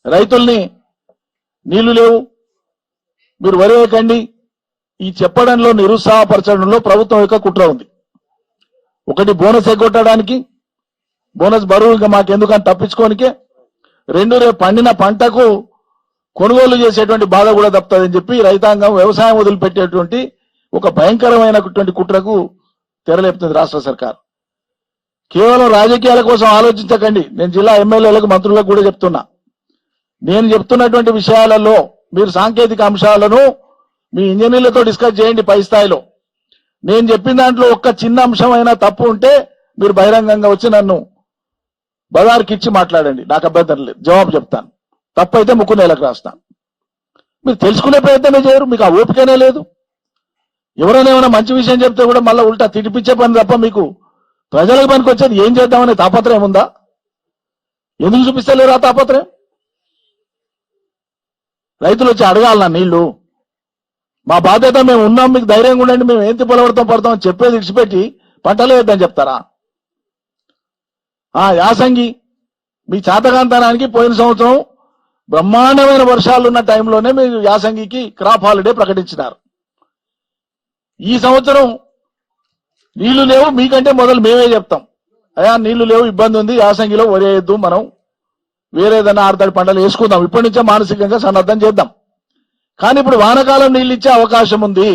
రైతుల్ని నీళ్లు లేవు మీరు వరి వేయకండి ఈ చెప్పడంలో నిరుత్సాహపరచడంలో ప్రభుత్వం యొక్క కుట్ర ఉంది. ఒకటి బోనస్ ఎగ్గొట్టడానికి, బోనస్ బరువు ఇంకా మాకెందుకని తప్పించుకోనికే, రెండు రేపు పండిన పంటకు కొనుగోలు చేసేటువంటి బాధ కూడా తప్పుతుందని చెప్పి రైతాంగం వ్యవసాయం వదిలిపెట్టేటువంటి ఒక భయంకరమైనటువంటి కుట్రకు తెరలేపుతుంది రాష్ట్ర సర్కార్. కేవలం రాజకీయాల కోసం ఆలోచించకండి. నేను జిల్లా ఎమ్మెల్యేలకు మంత్రులకు కూడా చెప్తున్నా, నేను చెప్తున్నటువంటి విషయాలలో మీరు సాంకేతిక అంశాలను మీ ఇంజనీర్లతో డిస్కస్ చేయండి పై స్థాయిలో. నేను చెప్పిన దాంట్లో ఒక్క చిన్న అంశమైనా తప్పు ఉంటే మీరు బహిరంగంగా వచ్చి నన్ను బజార్కిచ్చి మాట్లాడండి, నాకు అభ్యంతరం లేదు, జవాబు చెప్తాను. తప్పు అయితే ముక్కు నేలకు రాస్తాను. మీరు తెలుసుకునే ప్రయత్నమే చేయరు, మీకు ఆ ఓపికనే లేదు. ఎవరైనా ఏమైనా మంచి విషయం చెప్తే కూడా మళ్ళీ ఉల్టా తిడిపించే పని తప్ప మీకు ప్రజలకు పనికి వచ్చేది ఏం చేద్దామనే తాపత్రయం ఉందా? ఎందుకు చూపిస్తలేరు ఆ తాపత్రయం? రైతులు వచ్చి అడగాలన్నా నీళ్లు, మా బాధ్యత మేము ఉన్నాం, మీకు ధైర్యంగా ఉండండి, మేము ఏంటి పొలవడతాం పడతాం చెప్పేది ఇడిచిపెట్టి పంటలు వేద్దని చెప్తారా? యాసంగి మీ చాతకాంతనానికి పోయిన సంవత్సరం బ్రహ్మాండమైన వర్షాలు ఉన్న టైంలోనే మీరు యాసంగికి క్రాప్ హాలిడే ప్రకటించినారు. ఈ సంవత్సరం నీళ్లు లేవు, మీకంటే మొదలు మేమే చెప్తాం, అయ్యా నీళ్లు లేవు, ఇబ్బంది ఉంది, యాసంగిలో వరేయద్దు, మనం వేరేదన్నా ఆరుతడి పంటలు వేసుకుందాం, ఇప్పటి నుంచే మానసికంగా సన్నద్ధం చేద్దాం. కానీ ఇప్పుడు వానకాలం నీళ్ళు ఇచ్చే అవకాశం ఉంది.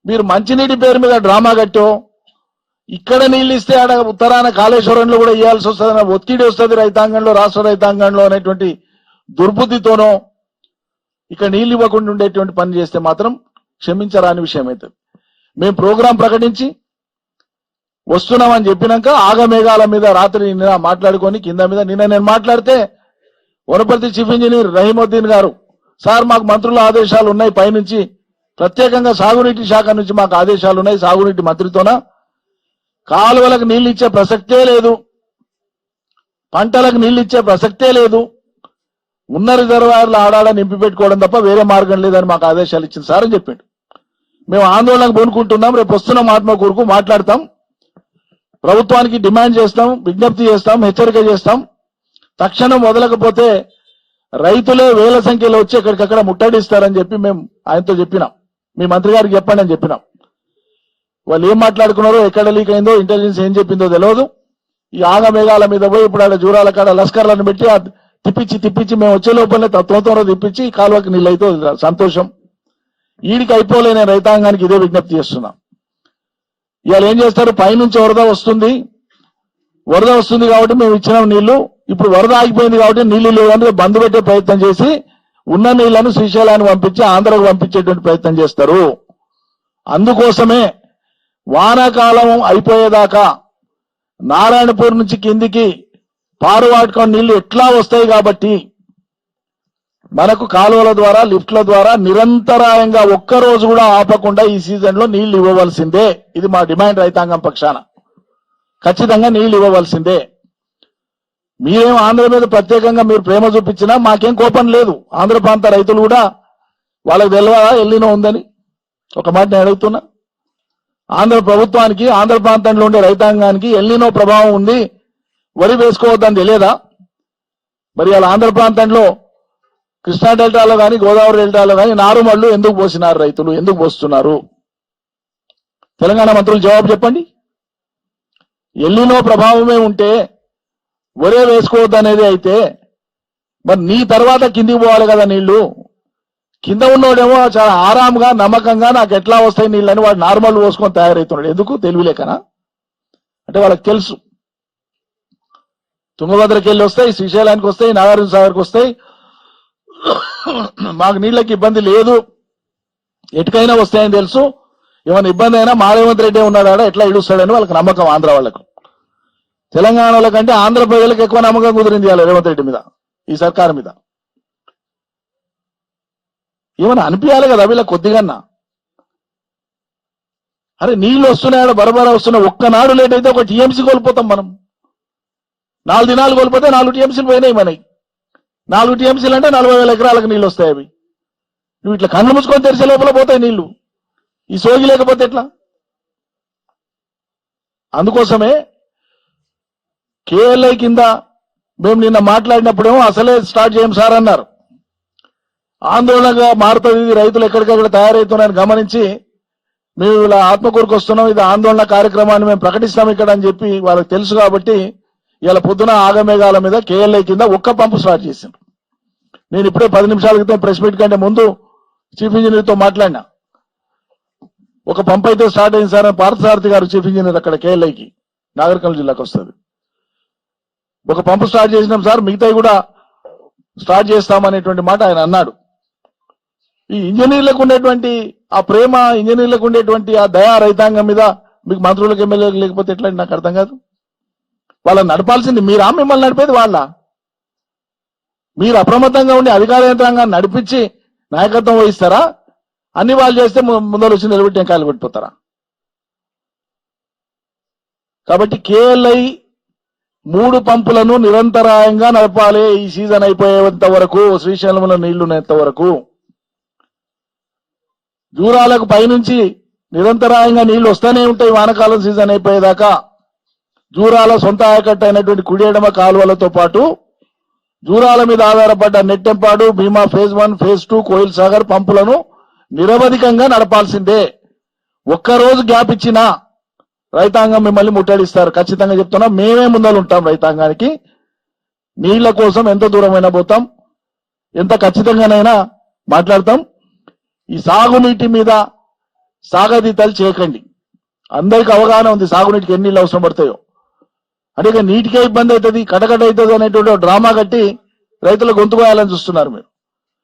మీరు మంచినీటి పేరు మీద డ్రామా కట్టో, ఇక్కడ నీళ్ళు ఇస్తే ఆడ ఉత్తరాన కాళేశ్వరంలో కూడా ఇవ్వాల్సి వస్తుందన్న ఒత్తిడి వస్తుంది రైతాంగంలో, రాష్ట్ర రైతాంగంలో అనేటువంటి దుర్బుద్ధితోనో ఇక్కడ నీళ్ళు ఇవ్వకుండా ఉండేటువంటి పని చేస్తే మాత్రం క్షమించరాని విషయం అవుతుంది. మేము ప్రోగ్రాం ప్రకటించి వస్తున్నామని చెప్పినాక ఆగమేఘాల మీద రాత్రి నిన్న మాట్లాడుకొని కింద మీద నిన్న నేను మాట్లాడితే వనపర్తి చీఫ్ ఇంజనీర్ రహీముద్దీన్ గారు, సార్ మాకు మంత్రుల ఆదేశాలు ఉన్నాయి, పైనుంచి ప్రత్యేకంగా సాగునీటి శాఖ నుంచి మాకు ఆదేశాలు ఉన్నాయి, సాగునీటి మంత్రితోన కాలువలకు నీళ్ళు ఇచ్చే ప్రసక్తే లేదు, పంటలకు నీళ్ళు ఇచ్చే ప్రసక్తే లేదు, ఉన్న రిజర్వాయర్లు ఆడాడ నింపి పెట్టుకోవడం తప్ప వేరే మార్గం లేదని మాకు ఆదేశాలు ఇచ్చింది సార్ అని చెప్పిండు. మేము ఆందోళనకు పూనుకుంటున్నాం, రేపు వస్తున్నాం, ఆత్మకూరుకు మాట్లాడతాం, ప్రభుత్వానికి డిమాండ్ చేస్తాం, విజ్ఞప్తి చేస్తాం, హెచ్చరిక చేస్తాం. తక్షణం వదలకపోతే రైతులే వేల సంఖ్యలో వచ్చి ఎక్కడికక్కడ ముట్టడిస్తారని చెప్పి మేము ఆయనతో చెప్పినాం. మీ మంత్రి గారికి చెప్పండి అని చెప్పినాం. వాళ్ళు ఏం మాట్లాడుకున్నారో, ఎక్కడ లీక్ అయిందో, ఇంటెలిజెన్స్ ఏం చెప్పిందో తెలియదు. ఈ ఆగమేఘాల మీద పోయి ఇప్పుడు ఆడ జూరాల కాడ లస్కర్లను పెట్టి తిప్పించి మేము వచ్చే లోపలనే తత్వంతో తిప్పించి కాలువకి నీళ్ళు అయితే సంతోషం. ఈడికి అయిపోలేని రైతాంగానికి ఇదే విజ్ఞప్తి చేస్తున్నాం. ఇవాళ ఏం చేస్తారు, పైనుంచి వరద వస్తుంది కాబట్టి మేము ఇచ్చినాం నీళ్లు, ఇప్పుడు వరద ఆగిపోయింది కాబట్టి నీళ్లు లేవని బంద్ పెట్టే ప్రయత్నం చేసి ఉన్న నీళ్లను శ్రీశైలాన్ని పంపించి ఆంధ్రకు పంపించేటువంటి ప్రయత్నం చేస్తారు. అందుకోసమే వానాకాలం అయిపోయేదాకా నారాయణపూర్ నుంచి కిందికి పారువాటుకొని నీళ్లు ఎట్లా వస్తాయి కాబట్టి మనకు కాలువల ద్వారా, లిఫ్ట్ల ద్వారా నిరంతరాయంగా ఒక్కరోజు కూడా ఆపకుండా ఈ సీజన్ లో నీళ్లు ఇవ్వవలసిందే. ఇది మా డిమాండ్ రైతాంగం పక్షాన. ఖచ్చితంగా నీళ్లు ఇవ్వవలసిందే. మీరేం ఆంధ్ర మీద ప్రత్యేకంగా మీరు ప్రేమ చూపించినా మాకేం కోపం లేదు. ఆంధ్ర ప్రాంత రైతులు కూడా వాళ్ళకి తెలియదా ఎల్లినో ఉందని? ఒక మాట నేను అడుగుతున్నా. ఆంధ్ర ప్రభుత్వానికి, ఆంధ్ర ప్రాంతంలో ఉండే రైతాంగానికి ఎల్లినో ప్రభావం ఉంది, వరి వేసుకోవద్దని తెలియదా? మరి అలా ఆంధ్ర ప్రాంతంలో కృష్ణా డెల్టాలో కానీ, గోదావరి డెల్టాలో కానీ నారుమళ్లు ఎందుకు పోసినారు రైతులు, ఎందుకు పోస్తున్నారు? తెలంగాణ మంత్రులు జవాబు చెప్పండి. ఎల్లినో ప్రభావమే ఉంటే వరే వేసుకోవద్దనేది అయితే మరి నీ తర్వాత కిందికి పోవాలి కదా నీళ్లు. కింద ఉన్నోడేమో చాలా ఆరాంగా, నమ్మకంగా నాకు ఎట్లా వస్తాయి నీళ్ళని వాడు నార్మల్ పోసుకొని తయారవుతున్నాడు. ఎందుకు? తెలివిలేకనా? అంటే వాళ్ళకి తెలుసు తుంగభద్రకి వెళ్ళి వస్తాయి, శ్రీశైలానికి వస్తాయి, నాగార్జున సాగర్కి వస్తాయి, మాకు నీళ్ళకి ఇబ్బంది లేదు, ఎటుకైనా వస్తాయని తెలుసు. ఏమైనా ఇబ్బంది అయినా మా రేవంత్ రెడ్డి ఉన్నాడా ఎట్లా ఇడుస్తాడని వాళ్ళకి నమ్మకం. ఆంధ్ర వాళ్ళకు, తెలంగాణ వాళ్ళకంటే ఆంధ్ర ప్రజలకు ఎక్కువ నమ్మకం కుదిరింది ఇవాళ రేవంత్ రెడ్డి మీద, ఈ సర్కారు మీద. ఏమైనా అనిపించాలి కదా వీళ్ళ కొద్దిగన్నా. అరే నీళ్లు వస్తున్నాయో బరబరా వస్తున్నా, ఒక్కనాడు లేట్ అయితే ఒక టీఎంసీ కోల్పోతాం మనం. 4 దినాలు కోల్పోతే 4 టీఎంసీలు పోయినాయి మనకి. 4 టీఎంసీలు అంటే 40,000 ఎకరాలకు నీళ్ళు వస్తాయి. అవి నువ్వు ఇట్లా కళ్ళు మూసుకొని తెరిచే లోపల పోతాయి నీళ్లు. ఈ సోగి లేకపోతే ఎట్లా? అందుకోసమే కేఎల్ఐ కింద మేము నిన్న మాట్లాడినప్పుడేమో అసలే స్టార్ట్ చేయం సార్ అన్నారు. ఆందోళనగా మారుతుంది, ఇది రైతులు ఎక్కడికక్కడ తయారవుతున్నారని గమనించి మేము ఇలా ఆత్మకూరుకు వస్తున్నాం, ఇది ఆందోళన కార్యక్రమాన్ని మేము ప్రకటిస్తాం ఇక్కడ అని చెప్పి వాళ్ళకి తెలుసు కాబట్టి ఇలా పొద్దున ఆగమేఘాల మీద కేఎల్ఐ కింద ఒక్క పంపు స్టార్ట్ చేసిండ్రు. నేను ఇప్పుడే 10 నిమిషాల క్రితం ప్రెస్ మీట్ కంటే ముందు చీఫ్ ఇంజనీర్తో మాట్లాడినా. ఒక పంపు అయితే స్టార్ట్ అయింది సార్ అని పార్థసారథి గారు చీఫ్ ఇంజనీర్ అక్కడ కేఎల్ఐకి నాగరికల్ జిల్లాకు వస్తుంది. ఒక పంపు స్టార్ట్ చేసినాం సార్, మిగతాయి కూడా స్టార్ట్ చేస్తామనేటువంటి మాట ఆయన అన్నాడు. ఈ ఇంజనీర్లకు ఉండేటువంటి ఆ ప్రేమ, ఇంజనీర్లకు ఉండేటువంటి ఆ దయా రైతాంగం మీద మీకు మంత్రులకు ఎమ్మెల్యేలకు లేకపోతే ఎట్లా నాకు అర్థం కాదు. వాళ్ళని నడపాల్సింది మీరా, మిమ్మల్ని నడిపేది వాళ్ళ? మీరు అప్రమత్తంగా ఉండి అధికార యంత్రాంగాన్ని నడిపించి నాయకత్వం వహిస్తారా? అన్ని వాళ్ళు చేస్తే ముందర వచ్చి నిలబెట్టి ఎంకాయలు పెట్టిపోతారా? కాబట్టి కేఎల్ఐ 3 పంపులను నిరంతరాయంగా నడపాలి ఈ సీజన్ అయిపోయేంత వరకు, శ్రీశైలంలో నీళ్లున్నంత వరకు. జూరాలకు పైనుంచి నిరంతరాయంగా నీళ్లు వస్తూనే ఉంటాయి వానకాలం సీజన్ అయిపోయేదాకా. జూరాల సొంత ఆయకట్టు అయినటువంటి కుడియడమ కాలువలతో పాటు జూరాల మీద ఆధారపడ్డ నెట్టెంపాడు, భీమా ఫేజ్ 1, ఫేజ్ 2, కోయిల్ సాగర్ పంపులను నిరవధికంగా నడపాల్సిందే. ఒక్కరోజు గ్యాప్ ఇచ్చినా రైతాంగం మిమ్మల్ని ముట్టడిస్తారు. ఖచ్చితంగా చెప్తున్నా, మేమే ముందలు ఉంటాం. రైతాంగానికి నీళ్ల కోసం ఎంత దూరమైనా పోతాం, ఎంత ఖచ్చితంగానైనా మాట్లాడతాం. ఈ సాగునీటి మీద సాగదీతలు చేయకండి. అందరికి అవగాహన ఉంది సాగునీటికి ఎన్ని నీళ్ళు అవసరం పడతాయో. అంటే ఇక నీటికే ఇబ్బంది అవుతుంది, కటకట అవుతుంది అనేటువంటి డ్రామా కట్టి రైతుల గొంతు కోయాలని చూస్తున్నారు మీరు.